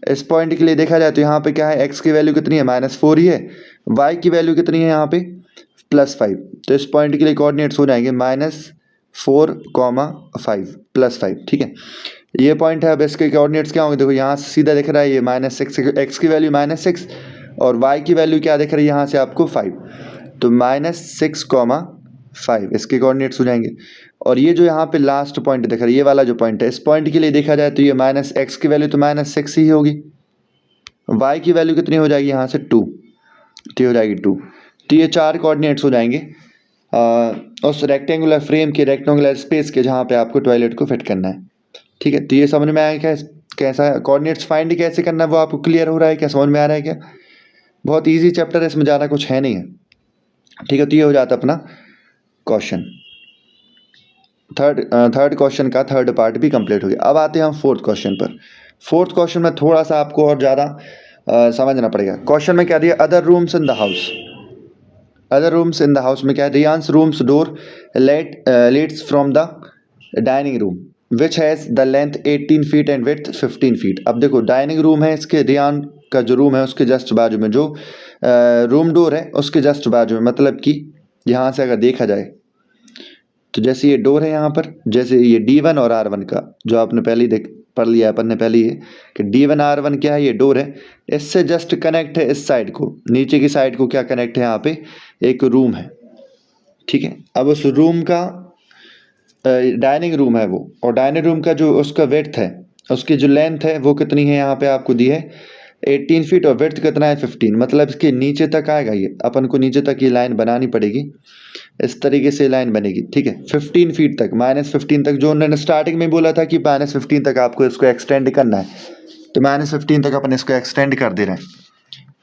इस पॉइंट के लिए देखा जाए तो यहाँ पे क्या है, एक्स की वैल्यू कितनी है -4 ही है, वाई की वैल्यू कितनी है यहाँ पे +5, तो इस पॉइंट के लिए कोऑर्डिनेट्स हो जाएंगे -4, 5 +5, ठीक है। ये पॉइंट है, अब इसके कोऑर्डिनेट्स क्या होंगे, देखो यहाँ से सीधा दिख रहा है ये -6, एक्स की वैल्यू -6 और वाई की वैल्यू क्या दिख रही है यहाँ से आपको 5, तो -6, 5 इसके कोऑर्डिनेट्स हो जाएंगे। और ये जो यहाँ पे लास्ट पॉइंट दिख रहा है, ये वाला जो पॉइंट है, इस पॉइंट के लिए देखा जाए तो ये -x की वैल्यू तो -6 ही होगी, y की वैल्यू कितनी हो जाएगी यहाँ से 2, तो हो जाएगी 2, तो ये 4 कोऑर्डिनेट्स हो जाएंगे उस रेक्टेंगुलर फ्रेम के, रेक्टेंगुलर स्पेस के जहाँ पे आपको टॉयलेट को फिट करना है, ठीक है। तो ये समझ में आया क्या, कैसा कोऑर्डिनेट्स फाइंड कैसे करना है वो आपको क्लियर हो रहा है क्या, समझ में आ रहा है क्या, बहुत ईजी चैप्टर है, इसमें ज़्यादा कुछ है नहीं है, ठीक है। तो ये हो जाता अपना क्वेश्चन, थर्ड क्वेश्चन का थर्ड पार्ट भी कंप्लीट हो गया। अब आते हैं हम फोर्थ क्वेश्चन पर। फोर्थ क्वेश्चन में थोड़ा सा आपको और ज़्यादा समझना पड़ेगा। क्वेश्चन में क्या दिया, other rooms in the house, other rooms in the house में क्या है, Ryan's rooms door leads from the dining room which has the length 18 feet and width 15 feet. अब देखो डाइनिंग रूम है, इसके रियान का जो रूम है उसके जस्ट बाजू में जो रूम डोर है उसके जस्ट बाजू में, मतलब कि यहाँ से अगर देखा जाए तो जैसे ये डोर है यहाँ पर, जैसे ये D1 और R1 का जो आपने पहले ही पढ़ लिया अपन ने पहले ही कि D1 R1 क्या है, ये डोर है, इससे जस्ट कनेक्ट है इस साइड को, नीचे की साइड को क्या कनेक्ट है, यहाँ पे एक रूम है, ठीक है। अब उस रूम का डाइनिंग रूम है वो, और डाइनिंग रूम का जो उसका विड्थ है, उसकी जो लेंथ है वो कितनी है, यहाँ पे आपको दी है 18 फीट और विड्थ कितना है 15, मतलब इसके नीचे तक आएगा ये, अपन को नीचे तक ये लाइन बनानी पड़ेगी, इस तरीके से लाइन बनेगी, ठीक है। 15 फीट तक, -15 तक, जो उन्होंने स्टार्टिंग में बोला था कि -15 तक आपको इसको एक्सटेंड करना है, तो -15 तक अपन इसको एक्सटेंड कर दे रहे हैं,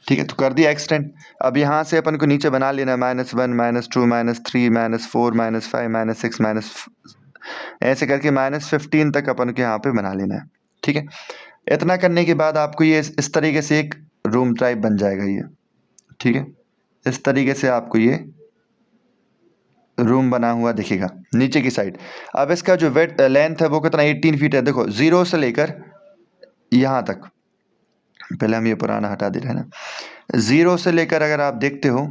ठीक है। तो कर दिया एक्सटेंड। अब यहाँ से अपन को नीचे बना लेना है -1, -2, -3, -4, -5, -6, ऐसे करके -15 तक अपन को यहाँ पे बना लेना है, ठीक है। इतना करने के बाद आपको ये इस तरीके से एक रूम टाइप बन जाएगा ये, ठीक है। इस तरीके से आपको ये रूम बना हुआ दिखेगा नीचे की साइड। अब इसका जो लेंथ है वो कितना 18 फीट है, देखो 0 से लेकर यहाँ तक, पहले हम ये पुराना हटा दे रहे हैं ना, 0 से लेकर अगर आप देखते हो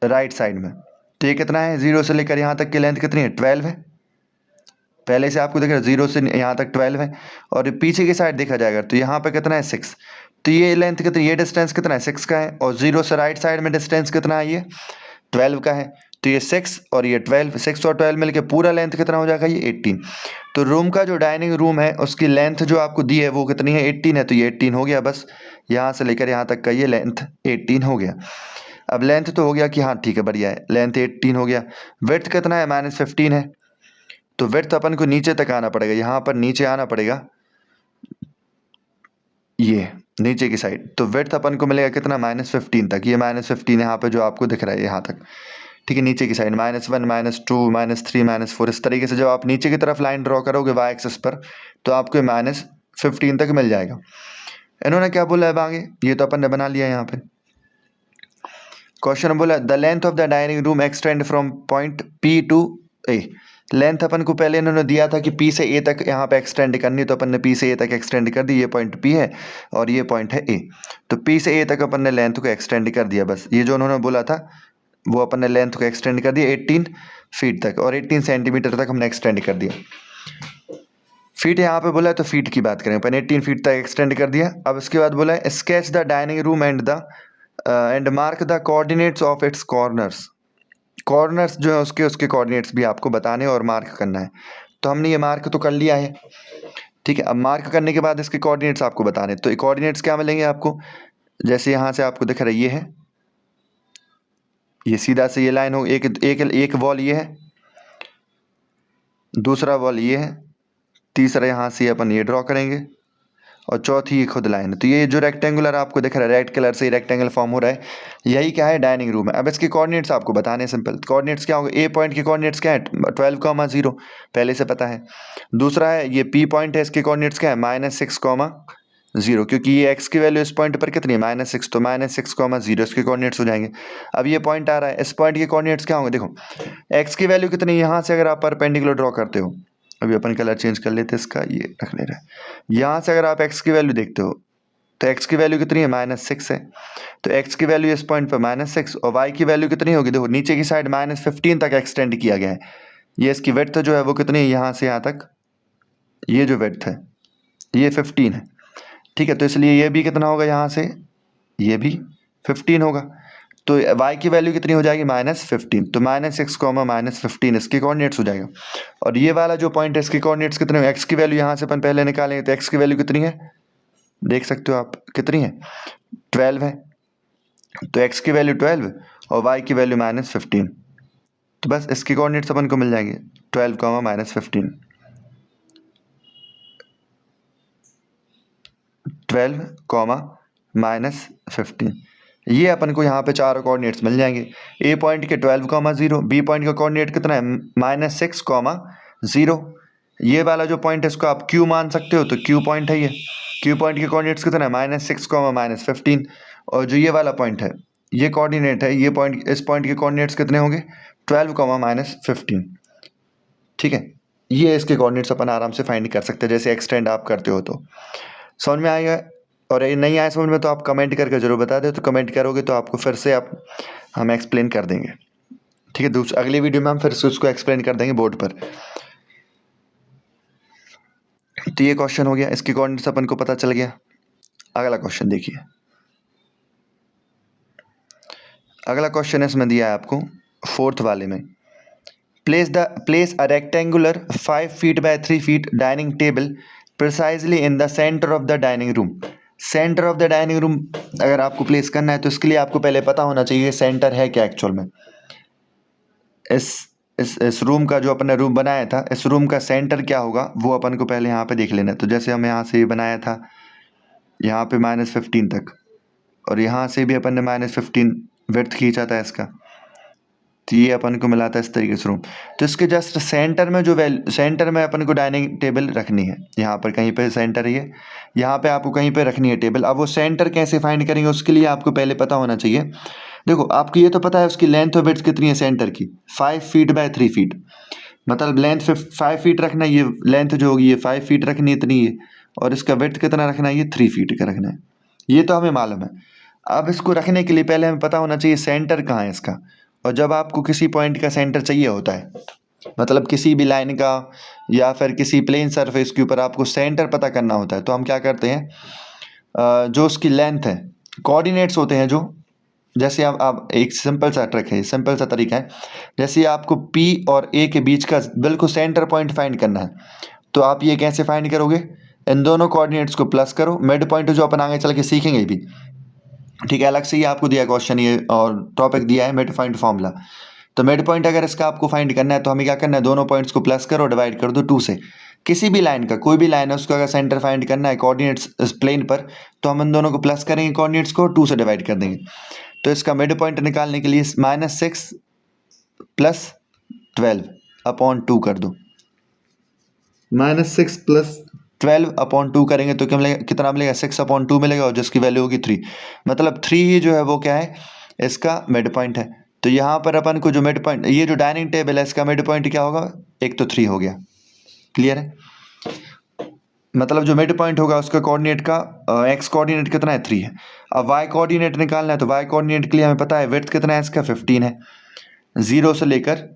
राइट साइड में, तो ये कितना है, 0 से लेकर यहाँ तक की लेंथ कितनी है 12 है, पहले से आपको दिख रहा है 0 से यहाँ तक 12 है, और पीछे की साइड देखा जाएगा तो यहाँ पे कितना है 6, तो ये लेंथ कितनी, ये डिस्टेंस कितना है 6 का है, और 0 से राइट साइड में डिस्टेंस कितना है, ये 12 का है, तो ये 6 और ये 12, 6 और 12 मिलके पूरा लेंथ कितना हो जाएगा, ये 18। तो रूम का जो डाइनिंग रूम है उसकी लेंथ जो आपको दी है वो कितनी है 18 है, तो ये 18 हो गया, बस यहाँ से लेकर यहाँ तक का ये लेंथ 18 हो गया। अब लेंथ तो हो गया कि हाँ ठीक है बढ़िया है, लेंथ 18 हो गया, विड्थ कितना है -15 है, तो विड्थ अपन को नीचे तक आना पड़ेगा, यहाँ पर नीचे आना पड़ेगा, ये नीचे की साइड, तो विड्थ अपन को मिलेगा कितना -15 तक, ये -15 यहाँ पे जो आपको दिख रहा है यहाँ तक, ठीक है। नीचे की साइड -1, -2, -3, -4, इस तरीके से जब आप नीचे की तरफ लाइन ड्रॉ करोगे y एक्सिस पर तो आपको -15 तक मिल जाएगा। इन्होंने क्या बोला है आगे, ये तो अपन ने बना लिया यहाँ पे। क्वेश्चन बोला the length of the dining room extend from point P to A, length अपन को पहले इन्होंने दिया था कि P से A तक यहाँ पे एक्सटेंड करनी, तो अपन ने P से A तक एक्सटेंड कर दी, ये पॉइंट P है और ये पॉइंट है A, तो P से A तक अपन ने लेंथ को एक्सटेंड कर दिया, बस ये जो उन्होंने बोला था वो अपन ने लेंथ को एक्सटेंड कर दिया 18 फीट तक, और 18 सेंटीमीटर तक हमने एक्सटेंड कर दिया। फीट यहाँ पे बोला है तो फीट की बात करें, अपन 18 फीट तक एक्सटेंड कर दिया। अब इसके बाद बोला है sketch the dining room and mark the coordinates of its corners, corners जो है उसके कोऑर्डिनेट्स भी आपको बताने और मार्क करना है। तो हमने ये मार्क तो कर लिया है, ठीक है। अब मार्क करने के बाद इसके कोऑर्डिनेट्स आपको बताने, तो कोऑर्डिनेट्स क्या मिलेंगे आपको, जैसे यहाँ से आपको दिख रहा है ये है, ये सीधा से ये लाइन हो, एक वॉल ये है, दूसरा वॉल ये है, तीसरा यहाँ से अपन ये ड्रॉ करेंगे और चौथी ये खुद लाइन है। तो ये जो रेक्टेंगुलर आपको दिख रहा है, रेड कलर से रेक्टेंगल फॉर्म हो रहा है, यही क्या है, डाइनिंग रूम है। अब इसके कोऑर्डिनेट्स आपको बताने सिंपल। कोऑर्डिनेट्स क्या होंगे, ए पॉइंट के कोऑर्डिनेट्स क्या है 12,0 पहले से पता है। दूसरा है ये पी पॉइंट है, इसके कोऑर्डिनेट्स क्या है -6,0, क्योंकि ये एक्स की वैल्यू इस पॉइंट पर कितनी है -6, तो -6,0 इसके कोऑर्डिनेट्स हो जाएंगे। अब ये पॉइंट आ रहा है, इस पॉइंट के कोऑर्डिनेट्स क्या होंगे, देखो एक्स की वैल्यू कितनी, यहाँ से अगर आप परपेंडिकुलर ड्रॉ करते हो, अभी अपन कलर चेंज कर लेते हैं इसका, ये रख ले रहा है। यहाँ से अगर आप एक्स की वैल्यू देखते हो तो एक्स की वैल्यू कितनी है -6 है, तो एक्स की वैल्यू इस पॉइंट पर -6, और वाई की वैल्यू कितनी होगी, देखो नीचे की साइड -15 तक एक्सटेंड किया गया है। ये इसकी विड्थ जो है वो कितनी है, यहाँ से यहाँ तक ये जो विड्थ है ये 15 है। ठीक है, तो इसलिए ये भी कितना होगा, यहाँ से ये भी 15 होगा। तो y की वैल्यू कितनी हो जाएगी -15, तो -6, -15 इसके कोऑर्डिनेट्स हो जाएगा। और ये वाला जो पॉइंट है इसके कोऑर्डिनेट्स कितने हैं, x की वैल्यू यहाँ से अपन पहले निकालेंगे, तो x की वैल्यू कितनी है, देख सकते हो आप कितनी है, 12 है। तो x की वैल्यू 12 और y की वैल्यू -15, तो बस इसके कोऑर्डिनेट्स अपन को मिल जाएंगे 12, -15, 12, -15। ये अपन को यहाँ पे चारों कोऑर्डिनेट्स मिल जाएंगे। ए पॉइंट के 12,0, बी पॉइंट का कोऑर्डिनेट कितना है -6,0, ये वाला जो पॉइंट है इसको आप क्यू मान सकते हो, तो क्यू पॉइंट है ये, क्यू पॉइंट के कोऑर्डिनेट्स कितना है -6, -15, और जो ये वाला पॉइंट है ये कोऑर्डिनेट है, ये पॉइंट, इस पॉइंट के कोऑर्डिनेट्स कितने होंगे 12, -15। ठीक है, ये इसके कोऑर्डिनेट्स अपन आराम से फाइंड कर सकते हैं, जैसे एक्सटेंड आप करते हो। तो समझ में आएगा, और ये नहीं आया समझ में तो आप कमेंट करके ज़रूर बता दे, तो कमेंट करोगे तो आपको फिर से हम एक्सप्लेन कर देंगे। ठीक है, अगली वीडियो में हम फिर से उसको एक्सप्लेन कर देंगे बोर्ड पर। तो ये क्वेश्चन हो गया, इसके कोऑर्डिनेट्स अपन को पता चल गया। अगला क्वेश्चन देखिए, अगला क्वेश्चन इसमें दिया है आपको 4th वाले में, place a rectangular 5 feet by 3 feet dining table precisely in the centre of the dining room. Centre of the dining room अगर आपको प्लेस करना है तो इसके लिए आपको पहले पता होना चाहिए सेंटर है क्या एक्चुअल में। इस रूम का जो अपन ने रूम बनाया था, इस रूम का सेंटर क्या होगा वो अपन को पहले यहाँ पे देख लेना है। तो जैसे हम यहाँ से ये बनाया था यहाँ पे -15 तक, और यहाँ से भी अपन ने -15 विड्थ खींचा था इसका, तो ये अपन को मिला था इस तरीके से रूम। तो इसके जस्ट सेंटर में सेंटर में अपन को डाइनिंग टेबल रखनी है, यहाँ पर कहीं पे सेंटर है, यहाँ पे आपको कहीं पे रखनी है टेबल। अब वो सेंटर कैसे फाइंड करेंगे उसके लिए आपको पहले पता होना चाहिए। देखो आपको ये तो पता है उसकी लेंथ और विड्थ कितनी है सेंटर की, 5 feet by 3 feet, मतलब लेंथ 5 feet रखना है, ये लेंथ जो होगी ये 5 feet रखनी है इतनी है, और इसका विड्थ कितना रखना है, ये 3 feet का रखना है, ये तो हमें मालूम है। अब इसको रखने के लिए पहले हमें पता होना चाहिए सेंटर कहाँ है इसका। और जब आपको किसी पॉइंट का सेंटर चाहिए होता है, मतलब किसी भी लाइन का या फिर किसी प्लेन सरफेस के ऊपर आपको सेंटर पता करना होता है, तो हम क्या करते हैं, जो उसकी लेंथ है, कोऑर्डिनेट्स होते हैं जो, जैसे आप एक सिंपल सा ट्रिक है, सिंपल सा तरीका है, जैसे आपको P और A के बीच का बिल्कुल सेंटर पॉइंट फाइंड करना है, तो आप ये कैसे फाइंड करोगे, इन दोनों कोऑर्डिनेट्स को प्लस करो, मिड पॉइंट जो अपन आगे चल के सीखेंगे भी, ठीक है, अलग से ही आपको दिया क्वेश्चन ये और टॉपिक दिया है मिड पॉइंट फॉर्मूला। तो मिड पॉइंट अगर इसका आपको फाइंड करना है तो हमें क्या करना है, दोनों पॉइंट्स को प्लस करो, डिवाइड कर दो 2 से। किसी भी लाइन का, कोई भी लाइन है उसका अगर सेंटर फाइंड करना है कोऑर्डिनेट्स इस प्लेन पर, तो हम इन दोनों को प्लस करेंगे कोऑर्डिनेट्स को, 2 से डिवाइड कर देंगे। तो इसका मिड पॉइंट निकालने के लिए -6 + 12/2 कर दो, -6 + 12/2 करेंगे तो क्या मिलेगा, कितना मिलेगा, 6/2 मिलेगा, और जिसकी वैल्यू होगी 3, मतलब 3 ही जो है वो क्या है, इसका मिड पॉइंट है। तो यहाँ पर अपन को जो मिड पॉइंट, ये जो डाइनिंग टेबल है इसका मिड पॉइंट क्या होगा, एक तो 3 हो गया, क्लियर है, मतलब जो मिड पॉइंट होगा उसका कोऑर्डिनेट का एक्स कोऑर्डिनेट कितना है 3 है। अब वाई कोऑर्डिनेट निकालना है, तो वाई कोऑर्डिनेट के लिए हमें पता है विड्थ कितना है इसका 15 है, 0 से लेकर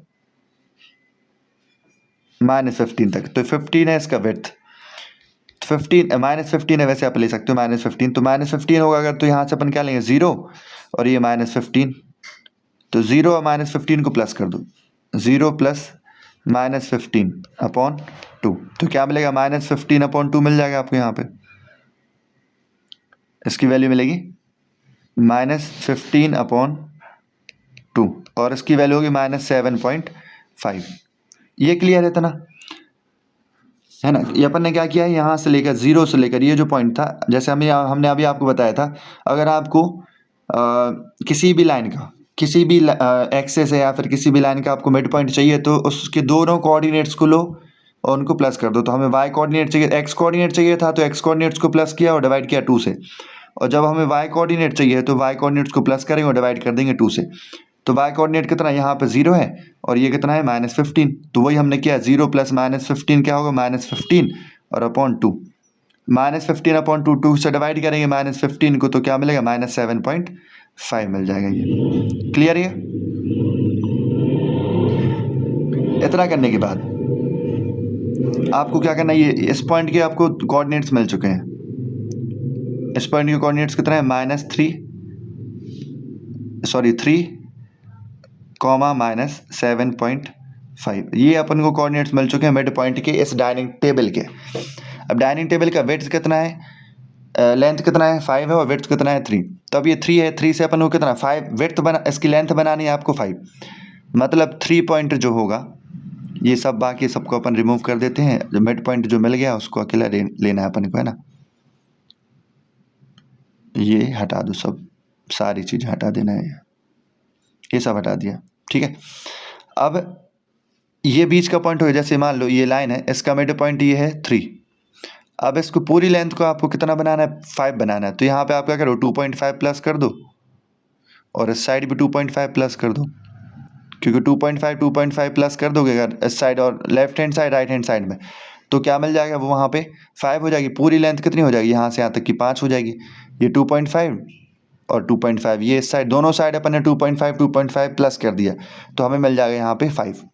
-15 तक, तो 15 है इसका विड्थ, 15 -15 है, वैसे आप ले सकते हो -15, तो -15 होगा अगर, तो यहाँ से अपन क्या लेंगे 0 और ये -15, तो 0 और -15 को प्लस कर दो, 0 + -15/2। तो क्या मिलेगा, -15/2 मिल जाएगा आपको यहाँ पे। इसकी वैल्यू मिलेगी -15/2 और इसकी वैल्यू होगी -7.5। ये क्लियर है इतना, है ना। ये अपन ने क्या किया है, यहाँ से लेकर 0 से लेकर ये जो पॉइंट था, जैसे हमने अभी आपको बताया था, अगर आपको किसी भी लाइन का, किसी भी एक्सेस है या फिर किसी भी लाइन का आपको मिड पॉइंट चाहिए, तो उसके दोनों कोऑर्डिनेट्स को लो और उनको प्लस कर दो। तो हमें वाई कोऑर्डिनेट चाहिए, एक्स कोऑर्डिनेट चाहिए था, तो एक्स कोऑर्डिनेट्स को प्लस किया और डिवाइड किया 2 से। और जब हमें वाई कोऑर्डिनेट चाहिए तो वाई कोऑर्डिनेट्स को प्लस करेंगे और डिवाइड कर देंगे 2 से। तो वाई कोऑर्डिनेट कितना, यहाँ पे 0 है और ये कितना है -15। तो वही हमने किया, 0 + -15 क्या होगा, -15 और अपॉन 2। -15/2 2 से डिवाइड करेंगे -15 को, तो क्या मिलेगा, -7.5 मिल जाएगा। ये क्लियर है। इतना करने के बाद आपको क्या करना है, ये इस पॉइंट के आपको कोऑर्डिनेट्स मिल चुके हैं। इस पॉइंट के कोऑर्डिनेट्स कितना है, -3, -7.5। ये अपन को कोऑर्डिनेट्स मिल चुके हैं मिड पॉइंट के इस डाइनिंग टेबल के। अब डाइनिंग टेबल का विड्थ कितना है, लेंथ कितना है, 5 है, और विड्थ कितना है, 3। तो अब ये 3 है, 3 से अपन को कितना 5 विड्थ बना, इसकी लेंथ बनानी है आपको 5। मतलब 3 पॉइंट जो होगा, ये सब बाकी सबको अपन रिमूव कर देते हैं। जो मिड पॉइंट जो मिल गया उसको अकेला लेना है अपन को, है ना। ये हटा दो, सब सारी चीज़ हटा देना है, ये सब हटा दिया, ठीक है। अब ये बीच का पॉइंट हो गया, जैसे मान लो ये लाइन है, इसका मिड पॉइंट ये है 3। अब इसको पूरी लेंथ को आपको कितना बनाना है, 5 बनाना है। तो यहाँ पे आप क्या करो, 2.5 प्लस कर दो और इस साइड भी 2.5 प्लस कर दो, क्योंकि 2.5 प्लस कर दोगे अगर इस साइड और left hand side right hand side में, तो क्या मिल जाएगा, वो वहाँ पे 5 हो जाएगी। पूरी लेंथ कितनी हो जाएगी, यहाँ से यहाँ तक की 5 हो जाएगी। ये 2.5 और 2.5, ये इस साइड दोनों साइड अपन ने 2.5 प्लस कर दिया, तो हमें मिल जाएगा यहाँ पे 5,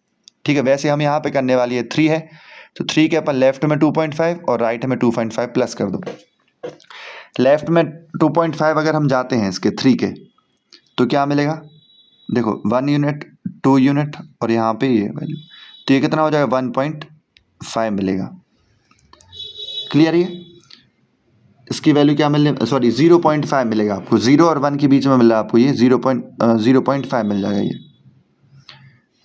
ठीक है। वैसे हम यहाँ पे करने वाली है 3 है, तो 3 के अपन लेफ्ट में 2.5 और राइट में 2.5 प्लस कर दो। लेफ्ट में 2.5 अगर हम जाते हैं इसके 3 के, तो क्या मिलेगा, देखो 1 यूनिट 2 यूनिट और यहाँ पे ये वैल्यू, तो ये कितना हो जाएगा, 1.5 मिलेगा। क्लियर है। इसकी वैल्यू क्या मिलने, सॉरी 0.5 मिलेगा आपको, 0 और 1 के बीच में मिल रहा है आपको, ये 0.5 मिल जाएगा। ये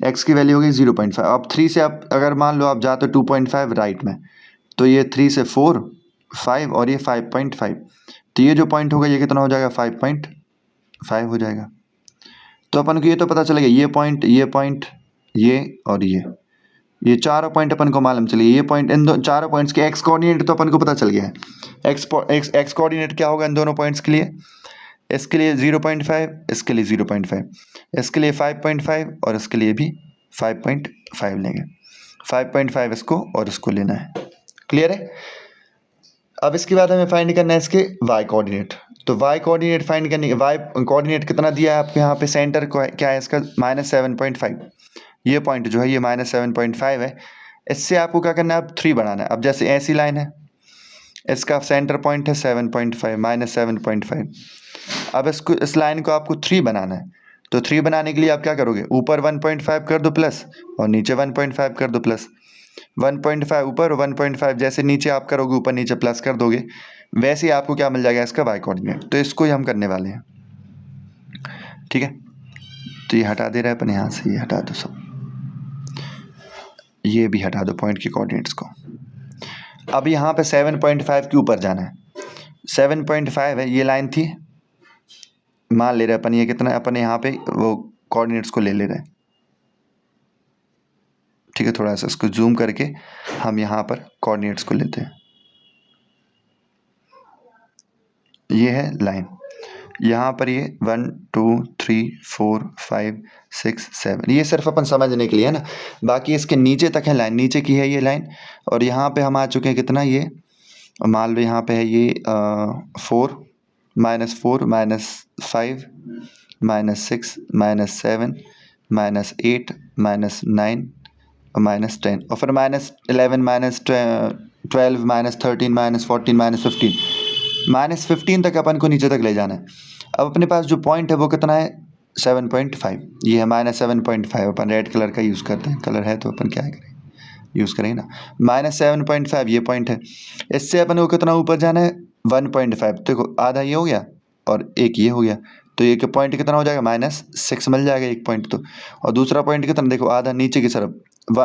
एक्स की वैल्यू होगी 0.5। अब 3 से आप अगर मान लो आप जाते 2.5 राइट में, तो ये 3 से 4 5 और ये 5.5, तो ये जो पॉइंट होगा ये कितना हो जाएगा, 5.5 हो जाएगा। तो अपन को ये तो पता चलेगा, ये पॉइंट ये और ये चारों पॉइंट अपन को मालूम चलिए। ये पॉइंट, इन दो चारों पॉइंट्स के एक्स कोऑर्डिनेट तो अपन को पता चल गया है। एक्स कोऑर्डिनेट क्या होगा इन दोनों पॉइंट्स के लिए, इसके लिए 0.5, इसके लिए 0.5, इसके लिए 5.5 और इसके लिए भी 5.5 लेंगे। 5.5 इसको और इसको लेना है। क्लियर है। अब इसके बाद हमें फाइंड करना है इसके वाई कोऑर्डिनेट। तो वाई कोऑर्डिनेट फाइंड करने के, वाई कोऑर्डिनेट कितना दिया है आपको यहाँ पे, सेंटर को क्या है इसका, -7.5। ये पॉइंट जो है ये -7.5 है। इससे आपको क्या करना है, अब 3 बनाना है। अब जैसे ऐसी लाइन है, इसका सेंटर पॉइंट है 7.5 -7.5। अब इसको, इस लाइन को आपको 3 बनाना है। तो 3 बनाने के लिए आप क्या करोगे, ऊपर 1.5 कर दो प्लस और नीचे 1.5 कर दो प्लस। 1.5 ऊपर और 1.5 जैसे नीचे आप करोगे, ऊपर नीचे प्लस कर दोगे, वैसे ही आपको क्या मिल जाएगा, इसका वाई कोऑर्डिनेट। तो इसको ही हम करने वाले हैं, ठीक है। तो ये हटा दे रहे हैं अपन यहाँ से, ये हटा दो सब, ये भी हटा दो पॉइंट के कोऑर्डिनेट्स को। अब यहाँ पे 7.5 के ऊपर जाना है। 7.5 है, ये लाइन थी, मान ले रहे अपन ये कितना, अपन यहाँ पे वो कोऑर्डिनेट्स को ले रहे हैं, ठीक है। थोड़ा सा इसको जूम करके हम यहाँ पर कोऑर्डिनेट्स को लेते हैं। ये है लाइन, यहाँ पर ये 1 2 3 4 5 6 7, ये सिर्फ अपन समझने के लिए है ना। बाकी इसके नीचे तक है लाइन, नीचे की है ये लाइन। और यहाँ पे हम आ चुके हैं कितना, ये मान लो यहाँ पे है ये 4 -4 -5 -6 -7 -8 -9 -10 और फिर -11 -12 -13 -14 -15 -15 तक अपन को नीचे तक ले जाना है। अब अपने पास जो पॉइंट है वो कितना है, 7.5, ये है -7.5। अपन रेड कलर का यूज़ करते हैं, कलर है तो अपन क्या करें, यूज़ करें ना। -7.5 ये पॉइंट है। इससे अपन को कितना ऊपर जाना है, 1.5। देखो आधा ये हो गया और एक ये हो गया, तो ये पॉइंट कितना हो जाएगा, -6 मिल जाएगा एक पॉइंट तो। और दूसरा पॉइंट कितना, देखो आधा नीचे की तरफ,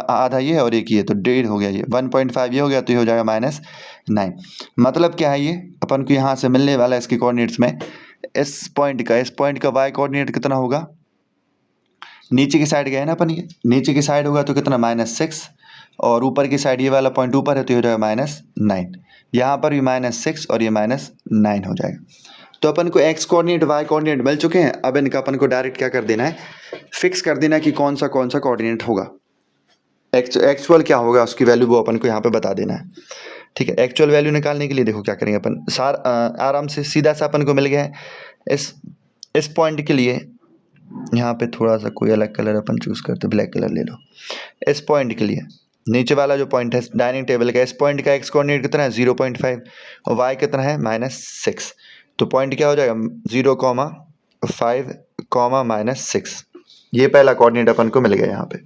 आधा ये है और एक ये, तो 1.5 हो गया। ये 1.5 ये हो गया, तो ये हो जाएगा -9। मतलब क्या है, ये अपन को यहाँ से मिलने वाला है इसके कोऑर्डिनेट्स में, इस पॉइंट का वाई कोऑर्डिनेट कितना होगा, नीचे की साइड गए ना अपन, ये नीचे की साइड होगा तो कितना, -6, और ऊपर की साइड ये वाला पॉइंट ऊपर है तो ये हो जाएगा -9। यहाँ पर भी -6 और ये -9 हो जाएगा। तो अपन को एक्स कोऑर्डिनेट वाई कोऑर्डिनेट मिल चुके हैं। अब इनका अपन को डायरेक्ट क्या कर देना है, फिक्स कर देना है कि कौन सा कोऑर्डिनेट होगा, एक्चुअल क्या होगा उसकी वैल्यू, वो अपन को यहाँ पे बता देना है। ठीक है, एक्चुअल वैल्यू निकालने के लिए देखो क्या करेंगे अपन, आराम से सीधा सा अपन को मिल गया है। इस पॉइंट के लिए यहाँ पे थोड़ा सा कोई अलग कलर अपन चूज़ करते, ब्लैक कलर ले लो। इस पॉइंट के लिए नीचे वाला जो पॉइंट है डाइनिंग टेबल का, इस पॉइंट का एक्स कोऑर्डिनेट कितना है, 0.5, और वाई कितना है, -6। तो पॉइंट क्या हो जाएगा, 0,5, -6। ये पहला कोऑर्डिनेट अपन को मिल गया यहाँ पे।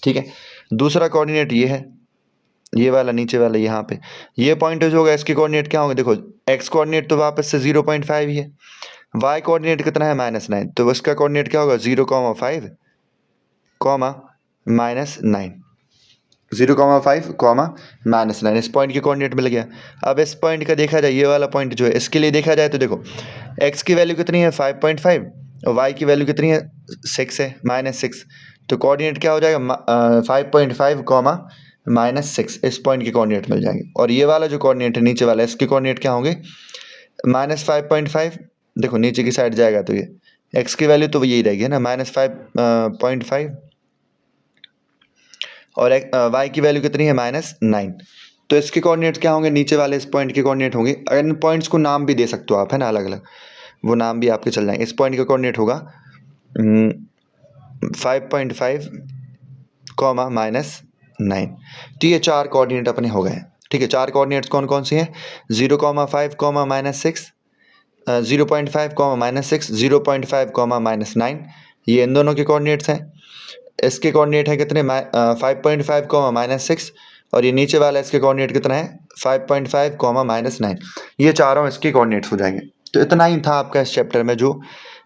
ठीक है, दूसरा कोऑर्डिनेट ये है, ये वाला नीचे वाला यहाँ पे, ये पॉइंट जो होगा इसके कोऑर्डिनेट क्या होंगे, देखो एक्स कोऑर्डिनेट तो वापस से 0.5 ही है, वाई कोऑर्डिनेट कितना है, -9, तो उसका कोऑर्डिनेट क्या होगा, 0,5, -9, 0,5, -9। इस पॉइंट के कोऑर्डिनेट मिल गया। अब इस पॉइंट का देखा जाए, ये वाला पॉइंट जो है इसके लिए देखा जाए तो देखो एक्स की वैल्यू कितनी है, 5.5, और वाई की वैल्यू कितनी है, 6 है, -6। तो कोऑर्डिनेट क्या हो जाएगा, 5.5, -6। इस पॉइंट के कोऑर्डिनेट मिल जाएंगे। और ये वाला जो कोऑर्डिनेट है नीचे वाला, इसके कोऑर्डिनेट क्या होंगे, -5.5, देखो नीचे की साइड जाएगा तो ये एक्स की वैल्यू तो यही रहेगी ना, -5.5, और वाई की वैल्यू कितनी है, -9। तो इसके कोऑर्डिनेट क्या होंगे, नीचे वाले इस पॉइंट के कोऑर्डिनेट होंगे। अगर इन पॉइंट्स को नाम भी दे सकते हो आप, है ना, अलग अलग, वो नाम भी आपके चल जाएंगे। इस पॉइंट का कोऑर्डिनेट होगा 5.5, -9। तो ये 4 कोऑर्डिनेट अपने हो गए। ठीक है, 4 कोऑर्डिनेट्स कौन कौन से हैं, 0,5, -6, 0.5, -6, 0.5, -9, ये इन दोनों के कोऑर्डिनेट्स हैं। इसके कोऑर्डिनेट है कितने, 5.5, -6, और ये नीचे वाला इसके कोऑर्डिनेट कितना है, 5.5, -9। ये चारों इसके कोऑर्डिनेट्स हो जाएंगे। तो इतना ही था आपका इस चैप्टर में जो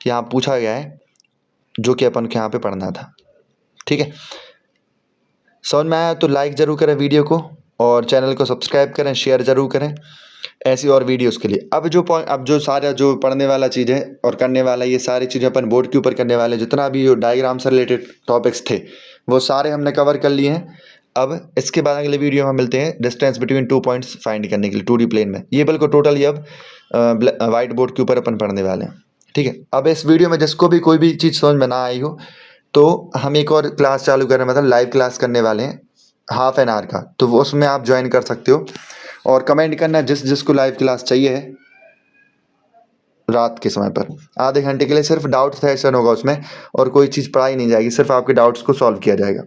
यहाँ पूछा गया है, जो कि अपन को यहाँ पे पढ़ना था। ठीक है, समझ में आया तो लाइक ज़रूर करें वीडियो को, और चैनल को सब्सक्राइब करें, शेयर ज़रूर करें ऐसी और वीडियोस के लिए। अब जो सारा जो पढ़ने वाला चीज़ है और करने वाला, ये सारी चीज़ें अपन बोर्ड के ऊपर करने वाले, जितना भी जो डायग्राम से रिलेटेड टॉपिक्स थे वो सारे हमने कवर कर लिए हैं। अब इसके बाद अगले वीडियो में मिलते हैं डिस्टेंस बिटवीन 2 पॉइंट्स फाइंड करने के लिए 2D प्लेन में। ये बिल्कुल टोटली अब वाइट बोर्ड के ऊपर अपन पढ़ने वाले हैं। ठीक है, अब इस वीडियो में जिसको भी कोई भी चीज़ समझ में ना आई हो तो हम एक और क्लास चालू कर रहे हैं, मतलब लाइव क्लास करने वाले हैं ½ एन आवर का, तो वो उसमें आप ज्वाइन कर सकते हो। और कमेंट करना जिसको लाइव क्लास चाहिए है रात के समय पर, आधे घंटे के लिए सिर्फ डाउट सेशन होगा उसमें, और कोई चीज़ पढ़ाई नहीं जाएगी, सिर्फ आपके डाउट्स को सॉल्व किया जाएगा।